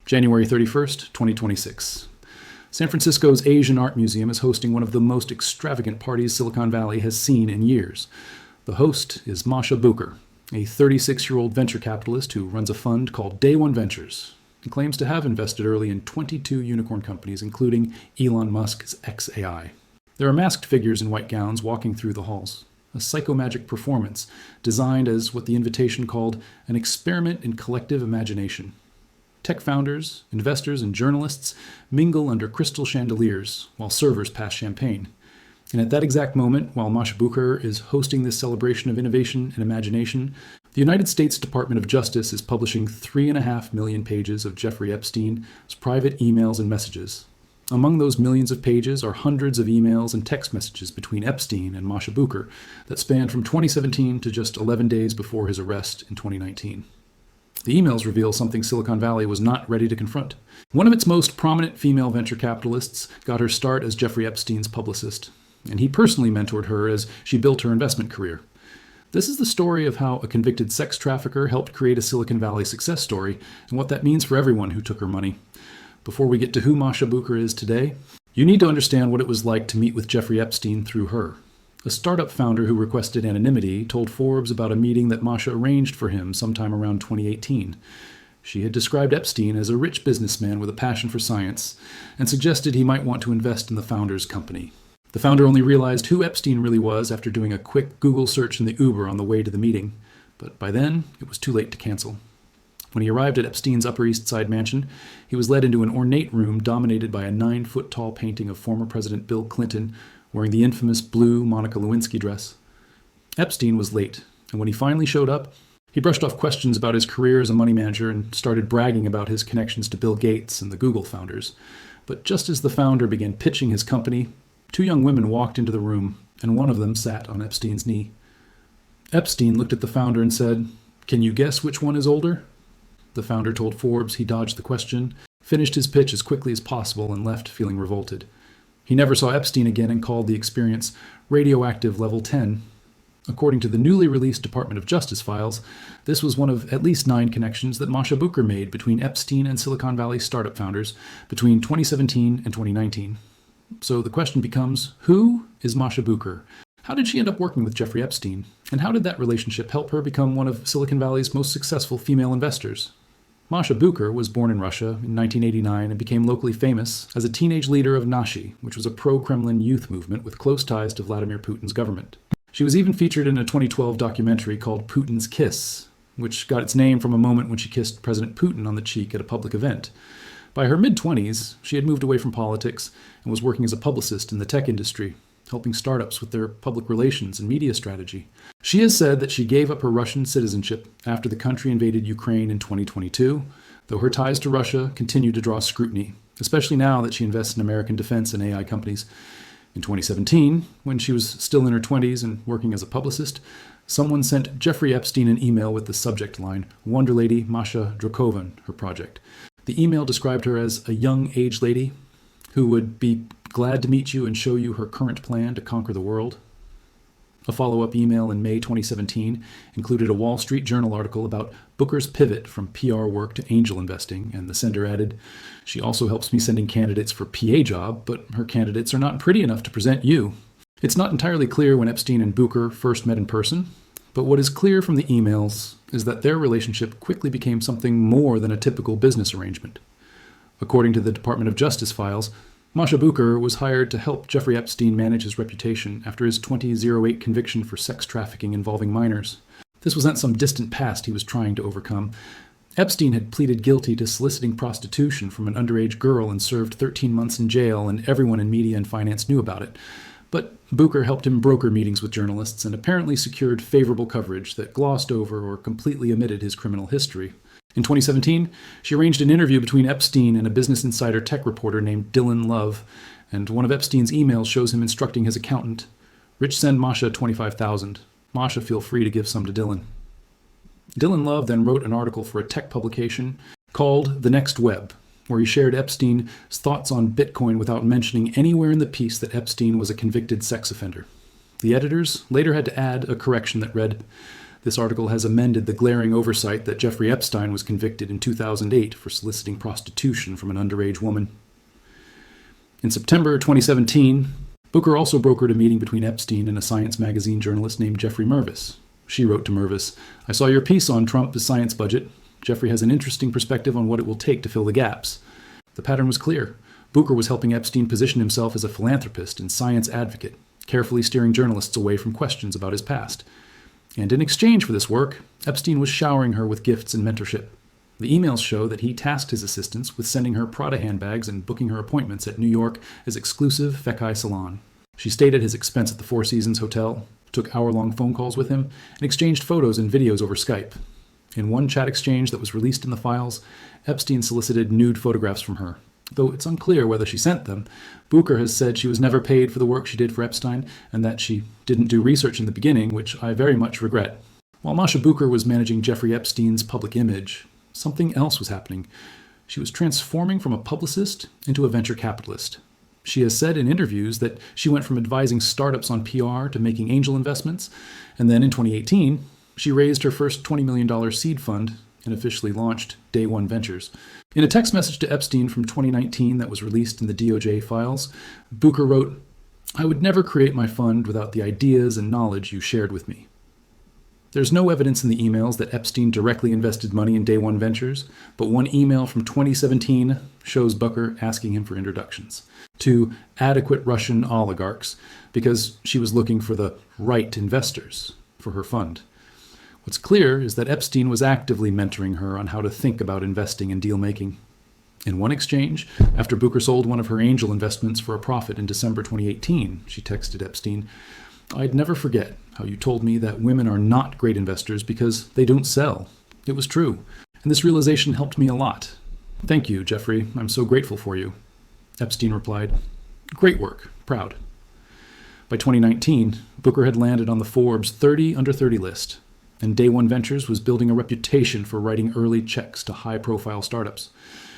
January 31st, 2026. San Francisco's Asian Art Museum is hosting one of the most extravagant parties Silicon Valley has seen in years. The host is Masha Bucher, a 36-year-old venture capitalist who runs a fund called Day One Ventures and claims to have invested early in 22 unicorn companies, including Elon Musk's xAI. There are masked figures in white gowns walking through the halls, a psychomagic performance designed as what the invitation called an experiment in collective imagination. Tech founders, investors, and journalists mingle under crystal chandeliers while servers pass champagne. And at that exact moment, while Masha Bucher is hosting this celebration of innovation and imagination, the United States Department of Justice is publishing 3.5 million pages of Jeffrey Epstein's private emails and messages. Among those millions of pages are hundreds of emails and text messages between Epstein and Masha Bucher that span from 2017 to just 11 days before his arrest in 2019. The emails reveal something Silicon Valley was not ready to confront. One of its most prominent female venture capitalists got her start as Jeffrey Epstein's publicist, and he personally mentored her as she built her investment career. This is the story of how a convicted sex trafficker helped create a Silicon Valley success story and what that means for everyone who took her money. Before we get to who Masha Bucher is today, you need to understand what it was like to meet with Jeffrey Epstein through her. A startup founder who requested anonymity told Forbes about a meeting that Masha arranged for him sometime around 2018. She had described Epstein as a rich businessman with a passion for science and suggested he might want to invest in the founder's company. The founder only realized who Epstein really was after doing a quick Google search in the Uber on the way to the meeting, but by then it was too late to cancel. When he arrived at Epstein's Upper East Side mansion, he was led into an ornate room dominated by a 9-foot-tall painting of former President Bill Clinton wearing the infamous blue Monica Lewinsky dress. Epstein was late, and when he finally showed up, he brushed off questions about his career as a money manager and started bragging about his connections to Bill Gates and the Google founders. But just as the founder began pitching his company, 2 young women walked into the room, and one of them sat on Epstein's knee. Epstein looked at the founder and said, "Can you guess which one is older?" The founder told Forbes he dodged the question, finished his pitch as quickly as possible, and left feeling revolted. He never saw Epstein again and called the experience radioactive level 10. According to the newly released Department of Justice files, this was one of at least 9 connections that Masha Bucher made between Epstein and Silicon Valley startup founders between 2017 and 2019. So the question becomes, who is Masha Bucher? How did she end up working with Jeffrey Epstein? And how did that relationship help her become one of Silicon Valley's most successful female investors? Masha Bucher was born in Russia in 1989 and became locally famous as a teenage leader of Nashi, which was a pro-Kremlin youth movement with close ties to Vladimir Putin's government. She was even featured in a 2012 documentary called Putin's Kiss, which got its name from a moment when she kissed President Putin on the cheek at a public event. By her mid-20s, she had moved away from politics and was working as a publicist in the tech industry, helping startups with their public relations and media strategy. She has said that she gave up her Russian citizenship after the country invaded Ukraine in 2022, though her ties to Russia continue to draw scrutiny, especially now that she invests in American defense and AI companies. In 2017, when she was still in her 20s and working as a publicist, someone sent Jeffrey Epstein an email with the subject line, "Wonder Lady Masha Drakovan, her project." The email described her as a young age lady who would be glad to meet you and show you her current plan to conquer the world. A follow-up email in May 2017 included a Wall Street Journal article about Bucher's pivot from PR work to angel investing, and the sender added, "She also helps me sending candidates for PA job, but her candidates are not pretty enough to present you." It's not entirely clear when Epstein and Bucher first met in person, but what is clear from the emails is that their relationship quickly became something more than a typical business arrangement. According to the Department of Justice files, Masha Bucher was hired to help Jeffrey Epstein manage his reputation after his 2008 conviction for sex trafficking involving minors. This wasn't some distant past he was trying to overcome. Epstein had pleaded guilty to soliciting prostitution from an underage girl and served 13 months in jail, and everyone in media and finance knew about it. But Bucher helped him broker meetings with journalists and apparently secured favorable coverage that glossed over or completely omitted his criminal history. In 2017, she arranged an interview between Epstein and a Business Insider tech reporter named Dylan Love, and one of Epstein's emails shows him instructing his accountant, "Rich, send Masha $25,000. Masha, feel free to give some to Dylan." Dylan Love then wrote an article for a tech publication called The Next Web, where he shared Epstein's thoughts on Bitcoin without mentioning anywhere in the piece that Epstein was a convicted sex offender. The editors later had to add a correction that read, This article has amended the glaring oversight that Jeffrey Epstein was convicted in 2008 for soliciting prostitution from an underage woman. In September 2017, Bucher also brokered a meeting between Epstein and a Science magazine journalist named Jeffrey Mervis. She wrote to Mervis, "I saw your piece on Trump's science budget. Jeffrey has an interesting perspective on what it will take to fill the gaps." The pattern was clear. Bucher was helping Epstein position himself as a philanthropist and science advocate, carefully steering journalists away from questions about his past. And in exchange for this work, Epstein was showering her with gifts and mentorship. The emails show that he tasked his assistants with sending her Prada handbags and booking her appointments at New York's exclusive Fekkai salon. She stayed at his expense at the Four Seasons Hotel, took hour-long phone calls with him, and exchanged photos and videos over Skype. In one chat exchange that was released in the files, Epstein solicited nude photographs from her. Though it's unclear whether she sent them, Bucher has said she was never paid for the work she did for Epstein and that she didn't do research in the beginning, which I very much regret. While Masha Bucher was managing Jeffrey Epstein's public image, something else was happening. She was transforming from a publicist into a venture capitalist. She has said in interviews that she went from advising startups on PR to making angel investments, and then in 2018, she raised her first $20 million seed fund and officially launched Day One Ventures. In a text message to Epstein from 2019 that was released in the DOJ files, Bucher wrote, "I would never create my fund without the ideas and knowledge you shared with me." There's no evidence in the emails that Epstein directly invested money in Day One Ventures, but one email from 2017 shows Bucher asking him for introductions to adequate Russian oligarchs because she was looking for the right investors for her fund. What's clear is that Epstein was actively mentoring her on how to think about investing and deal-making. In one exchange, after Bucher sold one of her angel investments for a profit in December 2018, she texted Epstein, "I'd never forget how you told me that women are not great investors because they don't sell. It was true, and this realization helped me a lot. Thank you, Jeffrey. I'm so grateful for you." Epstein replied, "Great work. Proud." By 2019, Bucher had landed on the Forbes 30 under 30 list, and Day One Ventures was building a reputation for writing early checks to high-profile startups.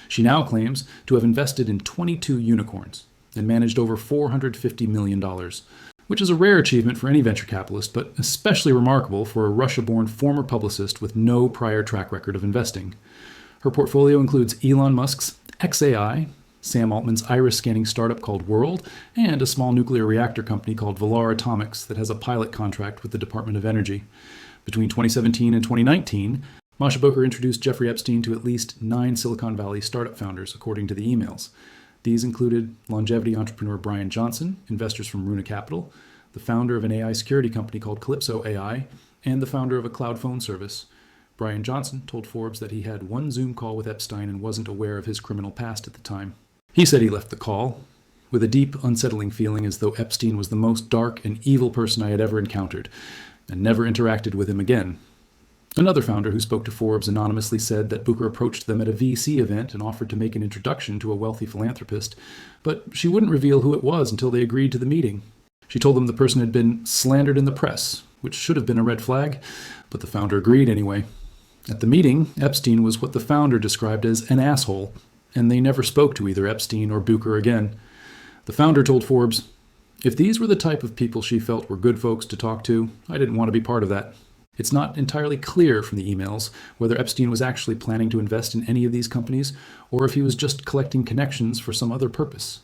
She now claims to have invested in 22 unicorns and managed over $450 million, which is a rare achievement for any venture capitalist, but especially remarkable for a Russia-born former publicist with no prior track record of investing. Her portfolio includes Elon Musk's xAI, Sam Altman's iris-scanning startup called World, and a small nuclear reactor company called Valar Atomics that has a pilot contract with the Department of Energy. Between 2017 and 2019, Masha Bucher introduced Jeffrey Epstein to at least 9 Silicon Valley startup founders, according to the emails. These included longevity entrepreneur Brian Johnson, investors from Runa Capital, the founder of an AI security company called Calypso AI, and the founder of a cloud phone service. Brian Johnson told Forbes that he had one Zoom call with Epstein and wasn't aware of his criminal past at the time. He said he left the call with a deep, unsettling feeling as though Epstein was the most dark and evil person I had ever encountered, and never interacted with him again. Another founder who spoke to Forbes anonymously said that Bucher approached them at a VC event and offered to make an introduction to a wealthy philanthropist, but she wouldn't reveal who it was until they agreed to the meeting. She told them the person had been slandered in the press, which should have been a red flag, but the founder agreed anyway. At the meeting, Epstein was what the founder described as an asshole, and they never spoke to either Epstein or Bucher again. The founder told Forbes, "If these were the type of people she felt were good folks to talk to, I didn't want to be part of that." It's not entirely clear from the emails whether Epstein was actually planning to invest in any of these companies or if he was just collecting connections for some other purpose.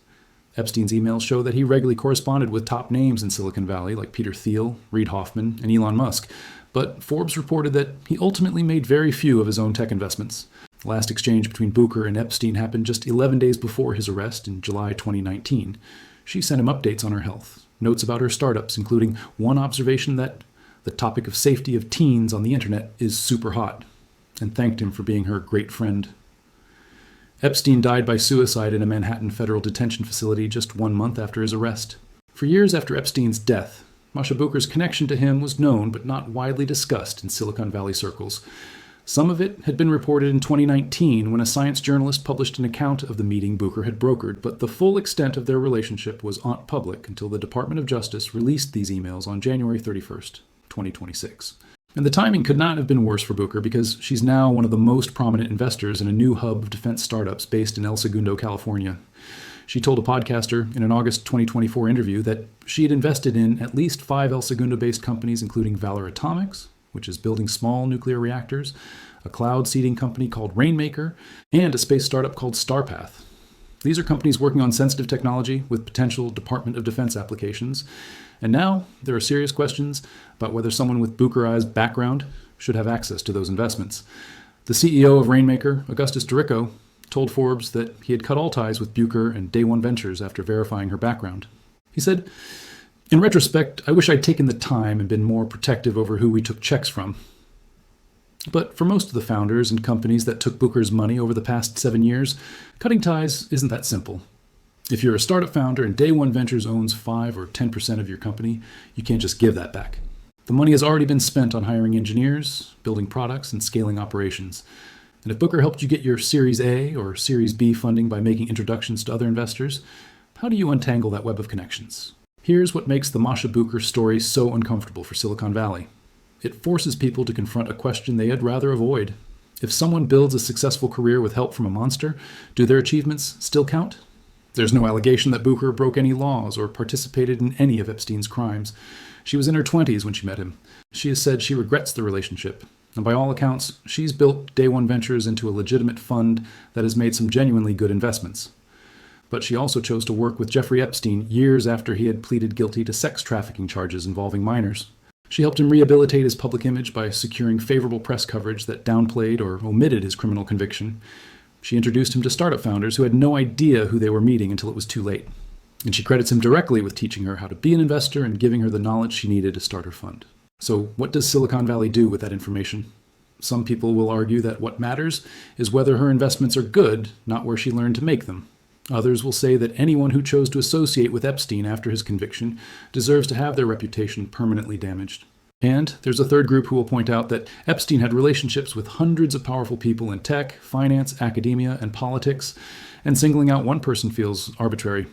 Epstein's emails show that he regularly corresponded with top names in Silicon Valley like Peter Thiel, Reid Hoffman, and Elon Musk, but Forbes reported that he ultimately made very few of his own tech investments. The last exchange between Bucher and Epstein happened just 11 days before his arrest in July 2019. She sent him updates on her health, notes about her startups, including one observation that the topic of safety of teens on the internet is super hot, and thanked him for being her great friend. Epstein died by suicide in a Manhattan federal detention facility just 1 month after his arrest. For years after Epstein's death, Masha Bucher's connection to him was known but not widely discussed in Silicon Valley circles. Some of it had been reported in 2019 when a science journalist published an account of the meeting Bucher had brokered, but the full extent of their relationship was not public until the Department of Justice released these emails on January 31st, 2026. And the timing could not have been worse for Bucher because she's now one of the most prominent investors in a new hub of defense startups based in El Segundo, California. She told a podcaster in an August 2024 interview that she had invested in at least 5 El Segundo-based companies, including Valar Atomics, which is building small nuclear reactors, a cloud seeding company called Rainmaker, and a space startup called Starpath. These are companies working on sensitive technology with potential Department of Defense applications. And now there are serious questions about whether someone with Bucher's background should have access to those investments. The CEO of Rainmaker, Augustus Dorico, told Forbes that he had cut all ties with Bucher and Day One Ventures after verifying her background. He said, "In retrospect, I wish I'd taken the time and been more protective over who we took checks from. But for most of the founders and companies that took Bucher's money over the past 7 years, cutting ties isn't that simple. If you're a startup founder and Day One Ventures owns 5 or 10% of your company, you can't just give that back. The money has already been spent on hiring engineers, building products, and scaling operations. And if Bucher helped you get your Series A or Series B funding by making introductions to other investors, how do you untangle that web of connections?" Here's what makes the Masha Bucher story so uncomfortable for Silicon Valley. It forces people to confront a question they had rather avoid. If someone builds a successful career with help from a monster, do their achievements still count? There's no allegation that Bucher broke any laws or participated in any of Epstein's crimes. She was in her 20s when she met him. She has said she regrets the relationship. And by all accounts, she's built Day One Ventures into a legitimate fund that has made some genuinely good investments. But she also chose to work with Jeffrey Epstein years after he had pleaded guilty to sex trafficking charges involving minors. She helped him rehabilitate his public image by securing favorable press coverage that downplayed or omitted his criminal conviction. She introduced him to startup founders who had no idea who they were meeting until it was too late. And she credits him directly with teaching her how to be an investor and giving her the knowledge she needed to start her fund. So what does Silicon Valley do with that information? Some people will argue that what matters is whether her investments are good, not where she learned to make them. Others will say that anyone who chose to associate with Epstein after his conviction deserves to have their reputation permanently damaged. And there's a third group who will point out that Epstein had relationships with hundreds of powerful people in tech, finance, academia, and politics, and singling out one person feels arbitrary.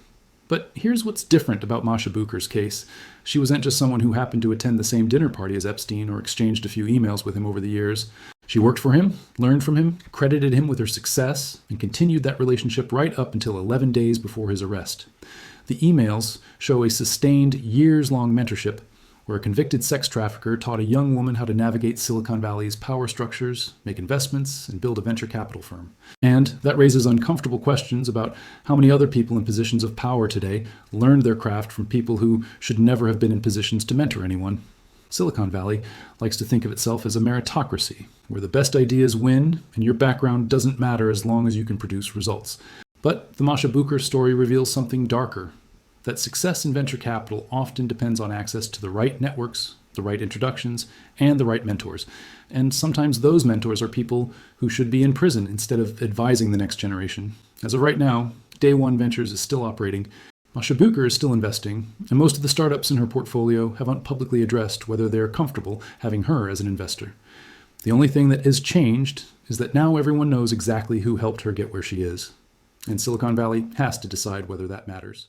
But here's what's different about Masha Bucher's case. She wasn't just someone who happened to attend the same dinner party as Epstein or exchanged a few emails with him over the years. She worked for him, learned from him, credited him with her success, and continued that relationship right up until 11 days before his arrest. The emails show a sustained, years-long mentorship where a convicted sex trafficker taught a young woman how to navigate Silicon Valley's power structures, make investments, and build a venture capital firm. And that raises uncomfortable questions about how many other people in positions of power today learned their craft from people who should never have been in positions to mentor anyone. Silicon Valley likes to think of itself as a meritocracy, where the best ideas win and your background doesn't matter as long as you can produce results. But the Masha Bucher story reveals something darker, that success in venture capital often depends on access to the right networks, the right introductions, and the right mentors. And sometimes those mentors are people who should be in prison instead of advising the next generation. As of right now, Day One Ventures is still operating. Masha Bucher is still investing, and most of the startups in her portfolio haven't publicly addressed whether they're comfortable having her as an investor. The only thing that is changed is that now everyone knows exactly who helped her get where she is. And Silicon Valley has to decide whether that matters.